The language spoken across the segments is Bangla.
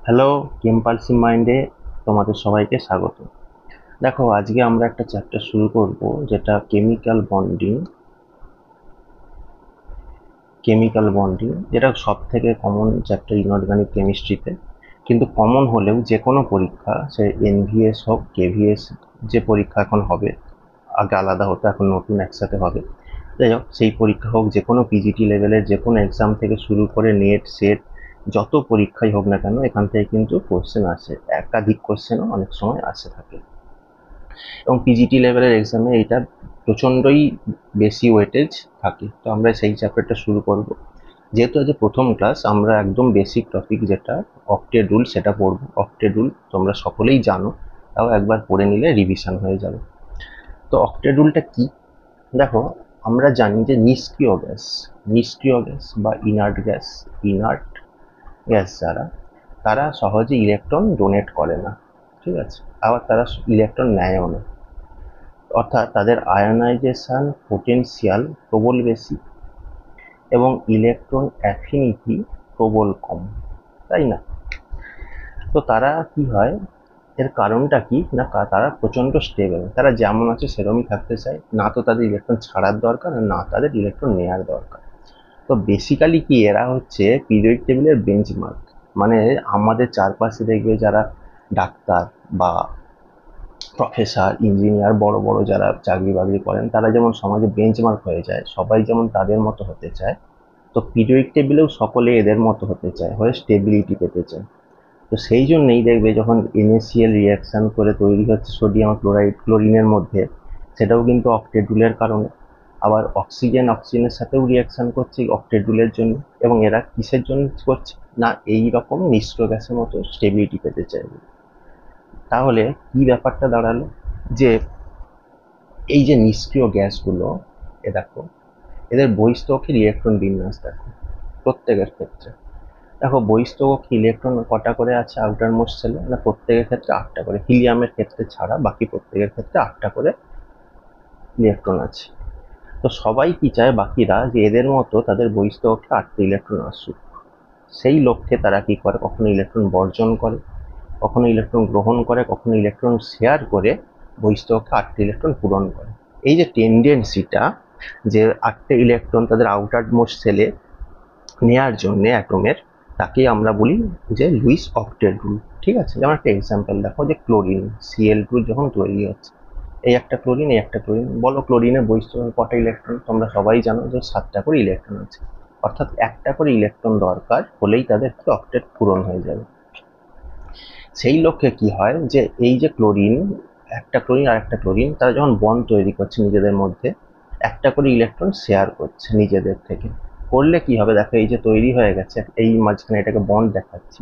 হ্যালো, ইম্পালসিভ মাইন্ডে তোমাদের সবাইকে স্বাগত। দেখো, আজকে আমরা একটা চ্যাপ্টার শুরু করব, যেটা কেমিক্যাল বন্ডিং, যেটা সব থেকে কমন চ্যাপ্টার ইনঅর্গানিক কেমিস্ট্রিতে। কিন্তু কমন হলেও যে কোনো পরীক্ষা, সে এনভিএস হোক কেভিএস, যে পরীক্ষা এখন হবে, আগে আলাদা হতো, এখন নতুন একসাথে হবে। যাই হোক, সেই পরীক্ষা হোক, যে কোনো পিজিটি লেভেলের যে কোনো এক্সাম থেকে শুরু করে নেট সেট, যত পরীক্ষাই হোক না কেন, এখান থেকে কিন্তু কোশ্চেন আসে, একাধিক কোশ্চেনও অনেক সময় আসে থাকে। এবং পিজিটি লেভেলের এক্সামে এইটা প্রচণ্ডই বেশি ওয়েটেজ থাকে। তো আমরা সেই চ্যাপ্টারটা শুরু করব। যেহেতু আজ প্রথম ক্লাস, আমরা একদম বেসিক টপিক যেটা অক্টেট রুল, সেটা পড়ব। অক্টেট রুল তোমরা সকলেই জানো, তাও একবার পড়ে নিলে রিভিশন হয়ে যাবে। তো অক্টেট রুলটা কি? দেখো, আমরা জানি যে নিষ্ক্রিয় গ্যাস বা ইনার্ট গ্যাস যারা, তারা সহজে ইলেকট্রন ডোনেট করে না, ঠিক আছে? আবার তারা ইলেকট্রন নেয়ও না, অর্থাৎ তাদের আয়নাইজেশন পোটেনশিয়াল প্রবল বেশি এবং ইলেকট্রন অ্যাফিনিটি প্রবল কম, তাই না? তো তারা কি হয়, এর কারণটা কি না, তারা প্রচণ্ড স্টেবল, তারা যেমন আছে সেরকমই থাকতে চায়, না তো তাদের ইলেকট্রন ছাড়ার দরকার, না তাদের ইলেকট্রন নেওয়ার দরকার। তো বেসিক্যালি কি, এরা হচ্ছে পিরিয়ডিক টেবিলের বেঞ্চমার্ক। মানে আমাদের চারপাশে দেখবে যারা ডাক্তার বা প্রফেসর, ইঞ্জিনিয়ার, বড় বড় যারা চাকরি বাকরি করেন, তারা যেমন সমাজে বেঞ্চমার্ক হয়ে যায়, সবাই যেমন তাদের মতো হতে চায়, তো পিরিয়ডিক টেবিলেও সকলে এদের মতো হতে চায়, হয়ে স্টেবিলিটি পেতে চায়। তো সেই জন্যই দেখবে যখন NaCl রিয়াকশন করে তৈরি হচ্ছে সোডিয়াম ক্লোরাইড ক্লোরিনের মধ্যে, সেটাও কিন্তু অক্টেট রুলের কারণে। আবার অক্সিজেনের সাথেও রিয়াকশন করছে অক্টেট রুলের জন্য। এবং এরা কিসের জন্য করছে না, এই রকম মিশ্র গ্যাসের মতো স্টেবিলিটি পেতে চাইবে। তাহলে কি ব্যাপারটা দাঁড়ালো, যে এই যে নিষ্ক্রিয় গ্যাসগুলো, এ দেখো, এদের বহিঃস্থকক্ষের ইলেকট্রন বিন্যাস দেখো প্রত্যেকের ক্ষেত্রে। দেখো, বহিঃস্থকক্ষে ইলেকট্রন কটা করে আছে আউটার মোস্ট সেলে, না প্রত্যেকের ক্ষেত্রে 8টা করে, হিলিয়ামের ক্ষেত্রে ছাড়া বাকি প্রত্যেকের ক্ষেত্রে 8টা করে ইলেকট্রন আছে। তো সবাই কি চায়, বাকিরা, যে এদের মতো তাদের বহিঃস্থকক্ষে 8টা ইলেকট্রন আসুক। সেই লক্ষ্যে তারা কি করে, কখনো ইলেকট্রন বর্জন করে, কখনো ইলেকট্রন গ্রহণ করে, কখনো ইলেকট্রন শেয়ার করে বহিঃস্থকক্ষে 8টা ইলেকট্রন পূরণ করে। এই যে টেন্ডেন্সিটা, যে 8টা ইলেকট্রন তাদের আউটার মোস্ট সেলে নেয়ার জন্য অ্যাটমের, তাকেই আমরা বলি যে লুইস অক্টেট রুল। ঠিক আছে? যেমন একটা এক্সাম্পল দেখো, যে ক্লোরিন Cl2 যখন তৈরি হচ্ছে, এই একটা ক্লোরিন, এই একটা ক্লোরিন, বলো ক্লোরিনের বহিঃস্থলে কটা ইলেকট্রন? তোমরা সবাই জানো যে 7টা করে ইলেকট্রন আছে। অর্থাৎ একটা করে ইলেকট্রন দরকার হলেই তাদের অক্টেট পূরণ হয়ে যাবে। সেই লক্ষ্যে কি হয়, যে এই যে ক্লোরিন, একটা ক্লোরিন আর একটা ক্লোরিন, তারা যখন বন্ড তৈরি করছে নিজেদের মধ্যে, একটা করে ইলেকট্রন শেয়ার করছে নিজেদের থেকে। করলে কি হবে, দেখো, এই যে তৈরি হয়ে গেছে, এই মাঝখানে এটাকে বন্ড দেখাচ্ছি,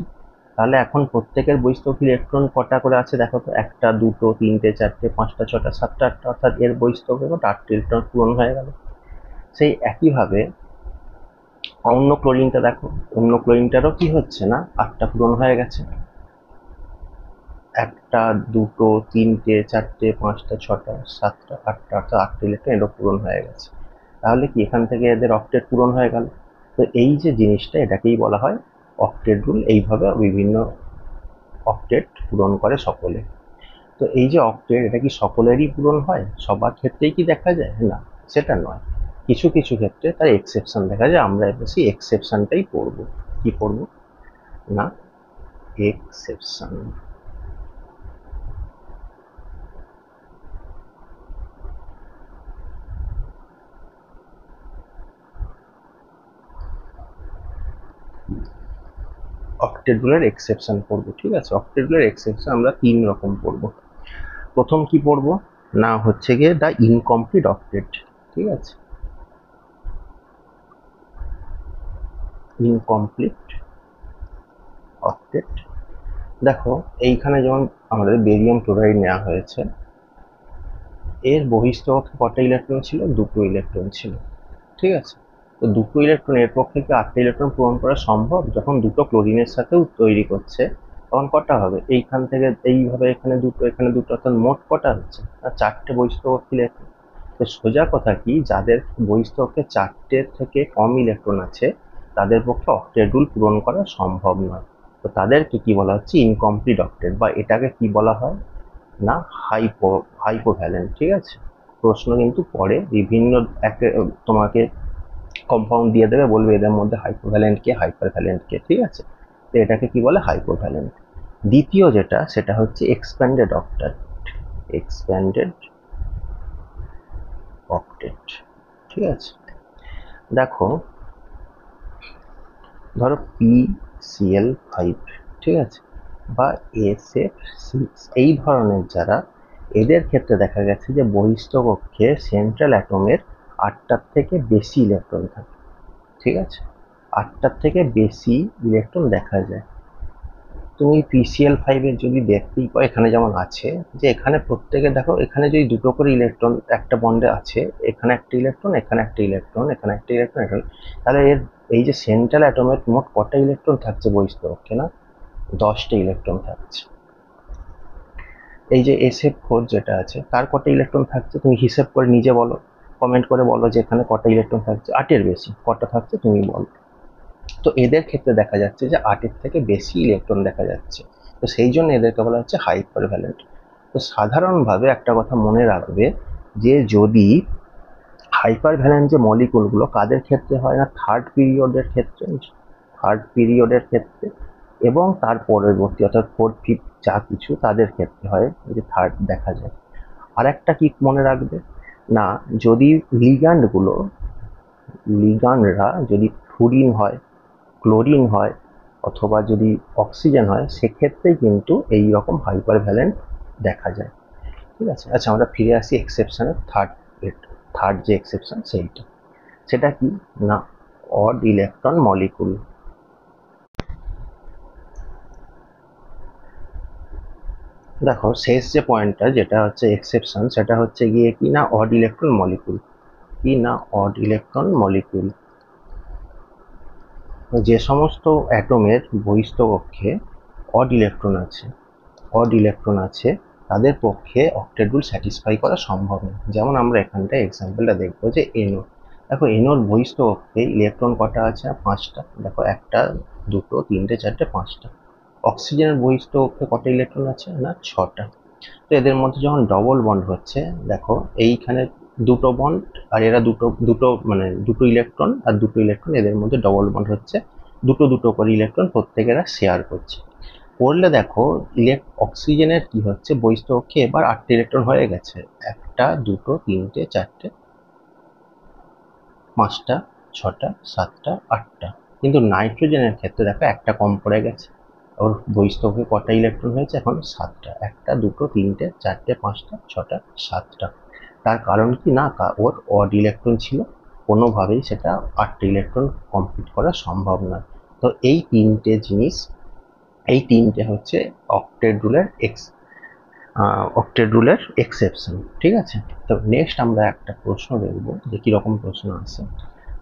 তাহলে এখন প্রত্যেকের বহিঃস্থক ইলেকট্রন কটা করে আছে দেখো তো, একটা, দুটো, তিনটে, চারটে, পাঁচটা, ছটা, সাতটা, আটটা, অর্থাৎ এর বহিঃস্থক 8টা ইলেকট্রন পূরণ হয়ে গেল। সেই একইভাবে অন্য ক্লোরিনটা দেখো, অন্য ক্লোরিনটারও কি হচ্ছে না, 8টা পূরণ হয়ে গেছে। একটা, দুটো, তিনটে, চারটে, পাঁচটা, ছটা, সাতটা, আটটা, অর্থাৎ 8টা ইলেকট্রন এরও পূরণ হয়ে গেছে। তাহলে কি এখান থেকে এদের অক্টেট পূরণ হয়ে গেল। তো এই যে জিনিসটা, এটাকেই বলা হয় অক্টেট রুল। এইভাবে বিভিন্ন অক্টেট পূরণ করে সকলে। তো এই যে অক্টেট, এটা কি সকলেরই পূরণ হয়, সবার ক্ষেত্রেই কি দেখা যায়? না, সেটা নয়। কিছু কিছু ক্ষেত্রে তার এক্সেপশন দেখা যায়। আমরা এবার সেই এক্সেপশনটাই পড়বো। কি পড়বো না, এক্সেপশন। অক্টেট রুলের এক্সেপশন পড়বো, ঠিক আছে? অক্টেট রুলের এক্সেপশন আমরা 3 রকম পড়বো। প্রথম কি পড়বো না, হচ্ছে গিয়ে দ্য ইনকমপ্লিট অক্টেট। ঠিক আছে, ইনকমপ্লিট অক্টেট। দেখো, এইখানে যেমন আমাদের বেরিয়াম ক্লোরাইড নেওয়া হয়েছে, এর বহিঃস্থকক্ষে কটা ইলেকট্রন ছিল? 2টো ইলেকট্রন ছিল। ঠিক আছে? তো 2টো ইলেকট্রন, এর পক্ষে কি 8টা ইলেকট্রন পূরণ করা সম্ভব? যখন 2টো ক্লোরিনের সাথেও তৈরি করছে, তখন কটা হবে? এইখান থেকে এইভাবে এখানে 2টো, এখানে 2টো, অর্থাৎ মোট কটা হচ্ছে না, 4টে বহিঃস্থকক্ষে ইলেকট্রন। তো সোজা কথা কি, যাদের বহিঃস্থকক্ষে 4টের থেকে কম ইলেকট্রন আছে, তাদের পক্ষে অক্টেট রুল পূরণ করা সম্ভব নয়। তো তাদেরকে কি বলা হচ্ছে, ইনকমপ্লিট অক্টেট, বা এটাকে কি বলা হয় না, হাইপোভ্যালেন্ট। ঠিক আছে, প্রশ্ন কিন্তু পরে বিভিন্ন তোমাকে কম্পাউন্ড দিয়ে দেবে, বলবে এদের মধ্যে হাইপোভ্যালেন্ট কে, হাইপারভ্যালেন্ট কে। ঠিক আছে, তো এটাকে কি বলে, হাইপোভ্যালেন্ট। দ্বিতীয় যেটা, সেটা হচ্ছে এক্সপ্যান্ডেড অক্টেট। Expanded octet. ঠিক আছে, দেখো ধরো PCl5, ঠিক আছে, বা SF6, এই ধরনের যারা, এদের ক্ষেত্রে দেখা গেছে যে বহিস্থ কক্ষে সেন্ট্রাল অ্যাটমের 8টার থেকে বেশি ইলেকট্রন থাকে। ঠিক আছে, 8টার থেকে বেশি ইলেকট্রন দেখা যায়। তুমি PCl5 এর যদি দেখতেই পাও, এখানে যেমন আছে, যে এখানে প্রত্যেকে দেখো, এখানে যদি দুটো করে ইলেকট্রন একটা বন্ডে আছে, এখানে একটা ইলেকট্রন, এখানে একটা ইলেকট্রন, এখানে একটা ইলেকট্রন, এখানে, তাহলে এর এই যে সেন্ট্রাল অ্যাটমের মোট কটা ইলেকট্রন থাকছে বহিস্থ কক্ষে, না 10টা ইলেকট্রন থাকছে। এই যে SF4 যেটা আছে, তার কটা ইলেকট্রন থাকছে তুমি হিসেব করে নিজে বলো, কমেন্ট করে বলো যে এখানে কটা ইলেকট্রন থাকছে। 8-এর বেশি, কটা থাকছে তুমি বলো। তো এদের ক্ষেত্রে দেখা যাচ্ছে যে 8-এর থেকে বেশি ইলেকট্রন দেখা যাচ্ছে, তো সেই জন্য এদেরকে বলা হচ্ছে হাইপারভ্যালেন্ট। তো সাধারণভাবে একটা কথা মনে রাখবে, যে যদি হাইপারভ্যালেন্ট যে মলিকুলগুলো কাদের ক্ষেত্রে হয় না, থার্ড পিরিয়ডের ক্ষেত্রে, এবং তার পরবর্তী অর্থাৎ ফোর্থ ফিফথ যা কিছু তাদের ক্ষেত্রে হয়, যে থার্ড দেখা যায়। আর একটা কি মনে রাখবে না, যদি লিগ্যান্ডরা যদি ফ্লুরিন হয়, ক্লোরিন হয়, অথবা যদি অক্সিজেন হয়, সেক্ষেত্রেই কিন্তু এই রকম হাইপারভ্যালেন্ট দেখা যায়। ঠিক আছে, আচ্ছা আমরা ফিরে আসি এক্সেপশনের থার্ড যে এক্সেপশন, সেটা কি না, অড ইলেকট্রন মলিকুল। দেখো শেষ যে পয়েন্টটা, যেটা হচ্ছে এক্সেপশন, সেটা হচ্ছে গিয়ে কি না, অড ইলেকট্রন মলিকুল। কি না, অড ইলেকট্রন মলিকুল। যে সমস্ত অ্যাটমের বহিস্থ কক্ষে অড ইলেকট্রন আছে, তাদের পক্ষে অক্টেট রুল স্যাটিসফাই করা সম্ভব নয়। যেমন আমরা এখানটায় এক্সাম্পলটা দেখবো, যে NO, দেখো NOর বহিস্থ কক্ষে ইলেকট্রন কটা আছে, 5টা। দেখো 1টা 2টো 3টে 4টে 5টা। অক্সিজেনের বহিস্থ কক্ষে কটা ইলেকট্রন আছে, না 6টা। তো এদের মধ্যে যখন ডবল বন্ড হচ্ছে, দেখো এইখানে দুটো বন্ড, আর এরা দুটো মানে দুটো ইলেকট্রন আর দুটো ইলেকট্রন, এদের মধ্যে ডবল বন্ড হচ্ছে, দুটো করে ইলেকট্রন প্রত্যেকেরা শেয়ার করছে। করলে দেখো অক্সিজেনের কি হচ্ছে, বহিস্থ কক্ষে এবার 8টে ইলেকট্রন হয়ে গেছে, 1টা 2টো 3টে 4টে 5টা 6টা 7টা 8টা। কিন্তু নাইট্রোজেনের ক্ষেত্রে দেখো একটা কম পড়ে গেছে, ওর বহিস্থ কক্ষে কটা ইলেকট্রন হয়েছে এখন, 7টা। 1টা 2টো 3টে 4টে 5টা 6টা 7টা। তার কারণ কি না, ওর অড ইলেকট্রন ছিল, কোনোভাবেই সেটা 8টে ইলেকট্রন কমপ্লিট করা সম্ভব নয়। তো এই তিনটে হচ্ছে অক্টেট রুলের এক্সেপশন। ঠিক আছে, তো নেক্সট আমরা একটা প্রশ্ন দেখব, যে কিরকম প্রশ্ন আছে।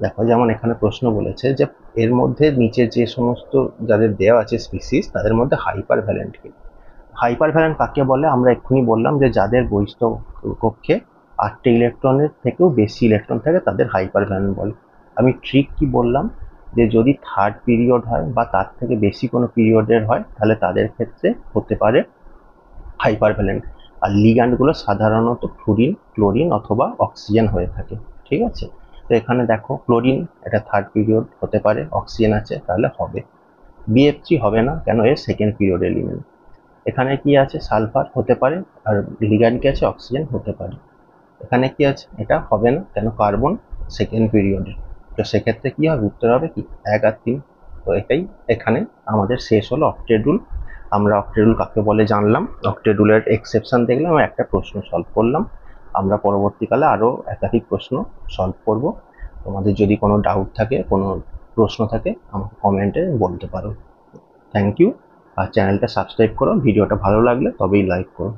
দেখো যেমন এখানে প্রশ্ন বলেছে যে এর মধ্যে নিচে যে সমস্ত যাদের দেওয়া আছে স্পিসিস, তাদের মধ্যে হাইপারভ্যালেন্ট কি। হাইপারভ্যালেন্ট কাকে বলে, আমরা এক্ষুনি বললাম যে যাদের বহিস্থ কক্ষে 8টে ইলেকট্রনের থেকেও বেশি ইলেকট্রন থাকে, তাদের হাইপারভ্যালেন্ট বলে। আমি ট্রিক কি বললাম, যে যদি থার্ড পিরিয়ড হয় বা তার থেকে বেশি কোনো পিরিয়ডের হয়, তাহলে তাদের ক্ষেত্রে হতে পারে হাইপারভ্যালেন্ট। আর লিগ্যান্ডগুলো সাধারণত ফ্লুরিন, ক্লোরিন অথবা অক্সিজেন হয়ে থাকে। ঠিক আছে, তো এখানে দেখো ক্লোরিন, এটা থার্ড পিরিয়ড হতে পারে, অক্সিজেন আছে, তাহলে হবে। BF3 হবে না, কেন, এর সেকেন্ড পিরিয়ড এলিমেন্ট। এখানে কি আছে, সালফার হতে পারে, আর লিগ্যান্ড কি আছে, অক্সিজেন হতে পারে। এখানে কি আছে, এটা হবে না, কেন, কার্বন সেকেন্ড পিরিয়ডের। তো সেক্ষেত্রে কি হবে, উত্তর হবে কি 1 আর 3। তো এটাই এখানে আমাদের শেষ হলো অক্টেট রুল। আমরা অক্টেট রুল কাকে বলে জানলাম, অক্টেট রুলের এক্সেপশন দেখলাম, একটা প্রশ্ন সলভ করলাম। আমরা পরবর্তীকালে আরও একাধিক প্রশ্ন সলভ করব। তোমাদের যদি কোনো ডাউট থাকে, কোনো প্রশ্ন থাকে, আমাকে কমেন্টে বলতে পারো। Thank you. আর চ্যানেলটা সাবস্ক্রাইব করো, ভিডিওটা ভালো লাগলে তবেই লাইক করো।